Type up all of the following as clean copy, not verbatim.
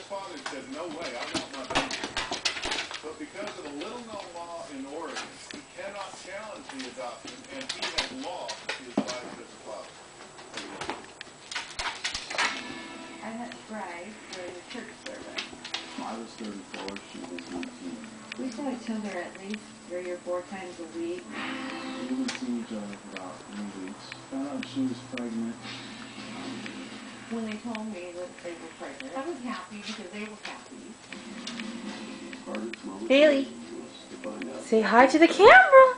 father said, no way, I want my baby. But because of a little-known law in Oregon, he cannot challenge the adoption, and he has lost his rights as a father. I had bride for the church service. I was 34, she was 19. We saw each other at least 3 or 4 times a week. We would see each other for about 3 weeks. Found out she was pregnant. When they told me that they were pregnant, I was happy because they were happy. Bailey, say hi to the camera.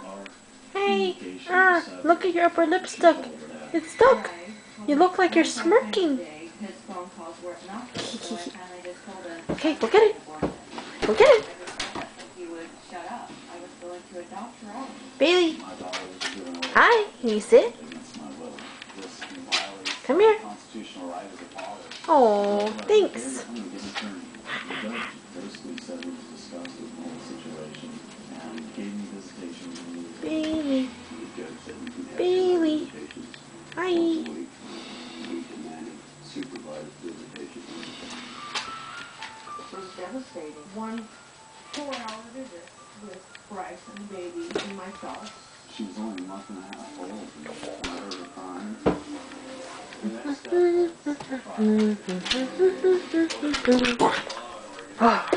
Hey, look at your upper lip stuck. It's stuck. You look like you're smirking. His phone calls were obnoxious, so I finally just told him. Okay, go get it. Go get it. He would shut up. I was going to adopt her out. Bailey. Hi, can you sit? Come here. Oh, thanks. Bailey. Bailey. Hi. It was devastating. 1 4-hour visit with Bryce and the baby and myself. She was only a month and a half old, and I heard her crying. The next step was